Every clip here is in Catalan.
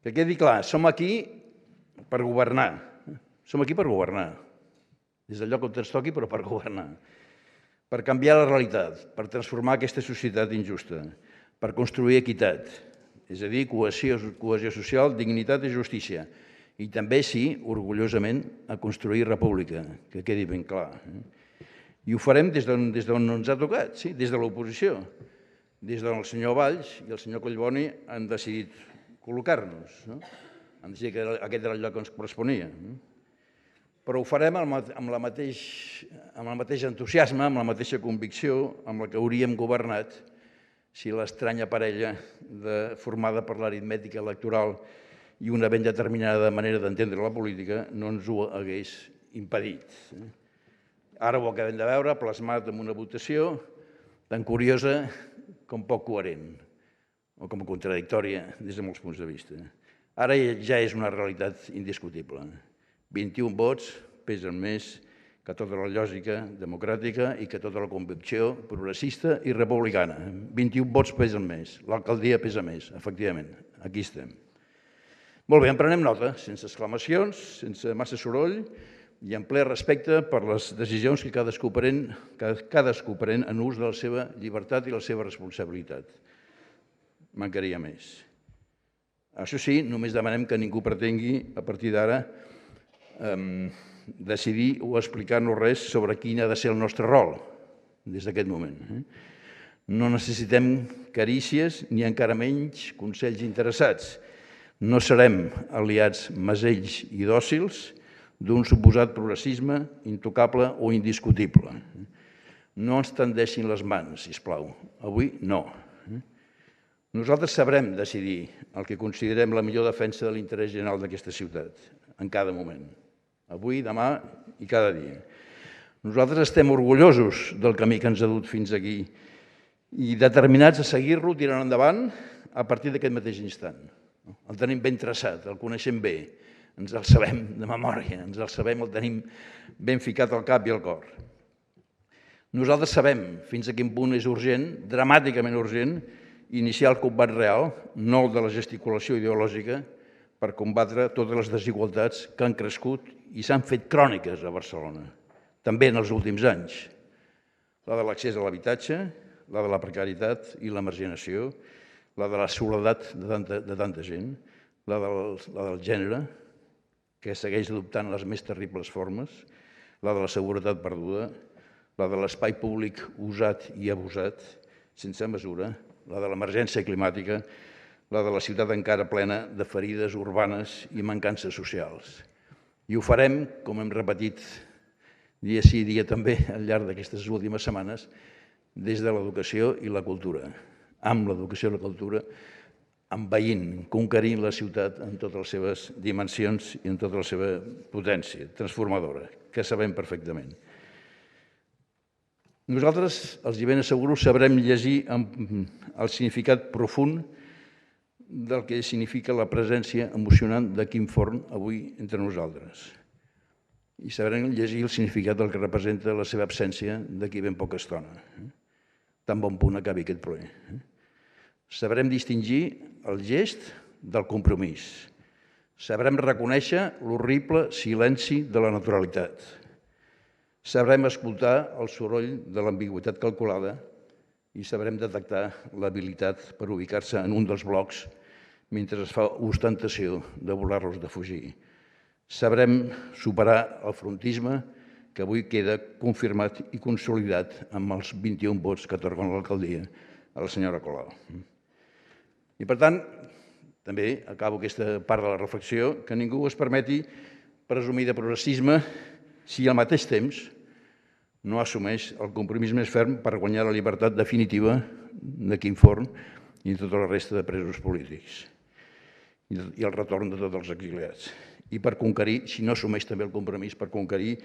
Que quedi clar, som aquí per governar. Som aquí per governar. Des del lloc on ens toqui, però per governar. Per canviar la realitat, per transformar aquesta societat injusta, per construir equitat, és a dir, cohesió social, dignitat i justícia. I també, sí, orgullosament, a construir república, que quedi ben clar. I ho farem des d'on ens ha tocat, sí, des de l'oposició, des d'on el senyor Valls i el senyor Collboni han decidit col·locar-nos. Han decidit que aquest era el lloc que ens corresponia. Però ho farem amb el mateix entusiasme, amb la mateixa convicció amb la que hauríem governat si l'estranya parella formada per l'aritmètica electoral i una ben determinada manera d'entendre la política no ens ho hagués impedit. Ara ho acabem de veure plasmat en una votació tan curiosa com poc coherent o com contradictòria des de molts punts de vista. Ara ja és una realitat indiscutible. 21 vots pesen més que tota la lògica democràtica i que tota la convicció progressista i republicana. 21 vots pesen més, l'alcaldia pesa més, efectivament, aquí estem. Molt bé, en prenem nota, sense exclamacions, sense massa soroll i en ple respecte per les decisions que cadascú pren en ús de la seva llibertat i la seva responsabilitat. Mancaria més. Això sí, només demanem que ningú pretengui, a partir d'ara, decidir o explicar-nos res sobre quin ha de ser el nostre rol des d'aquest moment. No necessitem carícies ni encara menys consells interessats. No serem aliats mesells i dòcils d'un suposat progressisme intocable o indiscutible. No ens tendeixin les mans, sisplau. Avui no. Nosaltres sabrem decidir el que considerem la millor defensa de l'interès general d'aquesta ciutat, en cada moment. Avui, demà i cada dia. Nosaltres estem orgullosos del camí que ens ha dut fins aquí i determinats a seguir-lo tirant endavant a partir d'aquest mateix instant. El tenim ben traçat, el coneixem bé, ens el sabem de memòria, ens el sabem, el tenim ben ficat al cap i al cor. Nosaltres sabem fins a quin punt és urgent, dramàticament urgent, iniciar el combat real, no el de la gesticulació ideològica, per combatre totes les desigualtats que han crescut i s'han fet cròniques a Barcelona, també en els últims anys. La de l'accés a l'habitatge, la de la precarietat i la marginació, la de la soledat de tanta gent, la del gènere, que segueix adoptant les més terribles formes, la de la seguretat perduda, la de l'espai públic usat i abusat, sense mesura, la de l'emergència climàtica, la de la ciutat encara plena de ferides urbanes i mancances socials. I ho farem, com hem repetit dia sí, dia també, al llarg d'aquestes últimes setmanes, des de l'educació i la cultura. Amb l'educació i la cultura, envaint, conquerint la ciutat en totes les seves dimensions i en tota la seva potència transformadora, que sabem perfectament. Nosaltres, els hi ben asseguro, sabrem llegir el significat profund del que significa la presència emocionant de Quim Forn avui entre nosaltres. I sabrem llegir el significat del que representa la seva absència d'aquí ben poca estona. Tan bon punt acabi aquest ple. Sabrem distingir el gest del compromís. Sabrem reconèixer l'horrible silenci de la naturalitat. Sabrem escoltar el soroll de l'ambigüitat calculada i sabrem detectar l'habilitat per ubicar-se en un dels blocs mentre es fa ostentació de voler-los de fugir. Sabrem superar el frontisme que avui queda confirmat i consolidat amb els 21 vots que atorguen l'alcaldia a la senyora Colau. I per tant, també acabo aquesta part de la reflexió, que ningú es permeti presumir de progressisme si al mateix temps no assumeix el compromís més ferm per guanyar la llibertat definitiva de Quim Forn i de tota la resta de presos polítics i el retorn de tots els exiliats. I per conquerir, si no assumeix també el compromís, per conquerir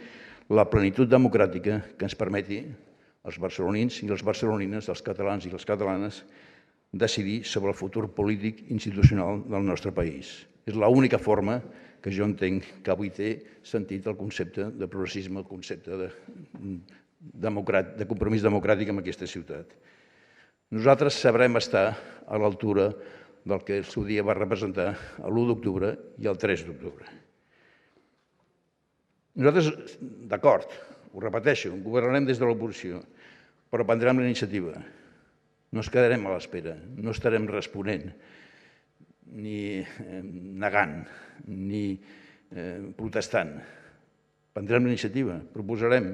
la plenitud democràtica que ens permeti als barcelonins i les barcelonines, els catalans i les catalanes, decidir sobre el futur polític institucional del nostre país. És l'única forma que jo entenc que avui té sentit el concepte de progressisme, el concepte de compromís democràtic amb aquesta ciutat. Nosaltres sabrem estar a l'altura del que el seu dia va representar l'1 d'octubre i el 3 d'octubre. Nosaltres, d'acord, ho repeteixo, governarem des de l'oposició, però prendrem la iniciativa. No ens quedarem a l'espera, no estarem responent, ni negant, ni protestant. Prendrem la iniciativa, proposarem,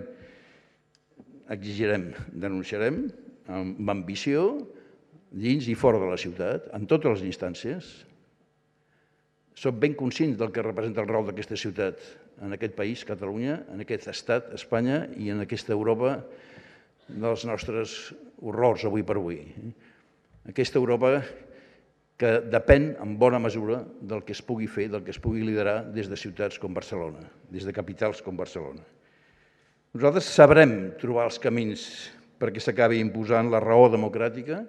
exigirem, denunciarem amb ambició, dins i fora de la ciutat, en totes les instàncies. Som ben conscients del que representa el rol d'aquesta ciutat en aquest país, Catalunya, en aquest estat, Espanya, i en aquesta Europa dels nostres horrors avui per avui. Aquesta Europa que depèn en bona mesura del que es pugui fer, del que es pugui liderar des de ciutats com Barcelona, des de capitals com Barcelona. Nosaltres sabrem trobar els camins perquè s'acabi imposant la raó democràtica,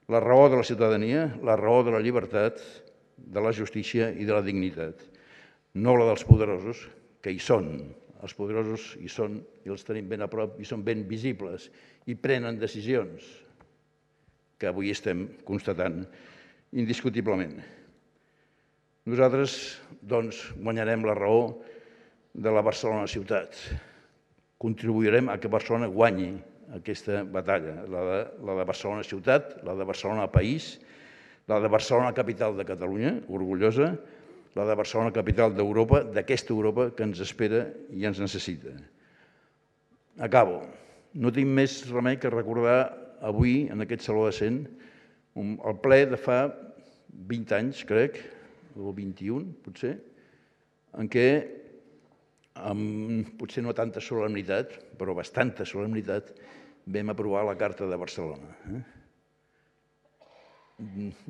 la raó de la ciutadania, la raó de la llibertat, de la justícia i de la dignitat. No la dels poderosos, que hi són. Els poderosos hi són i els tenim ben a prop i són ben visibles i prenen decisions que avui estem constatant indiscutiblement. Nosaltres, doncs, guanyarem la raó de la Barcelona ciutat. Contribuirem a que Barcelona guanyi aquesta batalla, la de Barcelona ciutat, la de Barcelona país, la de Barcelona capital de Catalunya, orgullosa, la de Barcelona capital d'Europa, d'aquesta Europa que ens espera i ens necessita. Acabo. No tinc més remei que recordar avui, en aquest Saló de Cent, el ple de fa 20 anys, crec, o 21, potser, en què, amb potser no tanta solemnitat, però bastanta solemnitat, vam aprovar la Carta de Barcelona.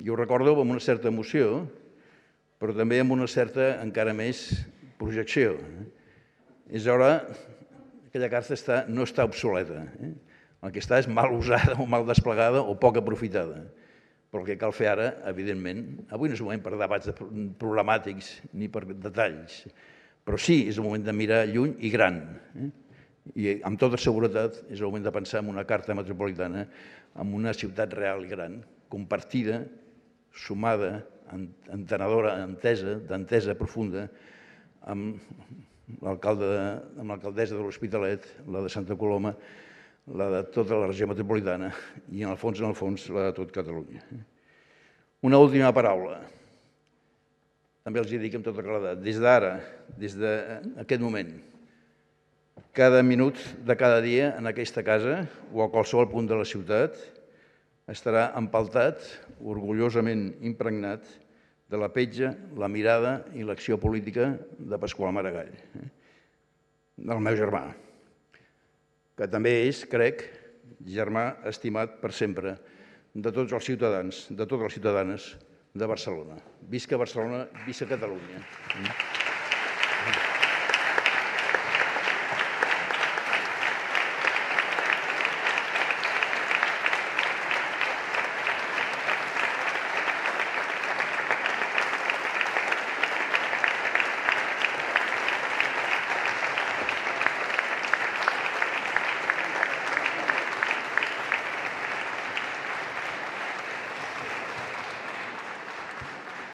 Jo ho recordo amb una certa emoció, però també amb una certa, encara més, projecció. És hora, aquella carta no està obsoleta. El que està és mal usada o mal desplegada o poc aprofitada. Però el que cal fer ara, evidentment, avui no és un moment per debats problemàtics ni per detalls, però sí és un moment de mirar lluny i gran. I amb tota seguretat és el moment de pensar en una carta metropolitana, en una ciutat real i gran, compartida, sumada, entenedora, entesa, d'entesa profunda, amb l'alcaldessa de l'Hospitalet, la de Santa Coloma, la de tota la regió metropolitana i, en el fons, la de tot Catalunya. Una última paraula. També els dic amb tota claredat. Des d'ara, des d'aquest moment, cada minut de cada dia en aquesta casa o a qualsevol punt de la ciutat estarà empaltat, orgullosament impregnat, de la petja, la mirada i l'acció política de Pasqual Maragall, del meu germà, que també és, crec, germà estimat per sempre de tots els ciutadans, de totes les ciutadanes de Barcelona. Visca Barcelona, visca Catalunya.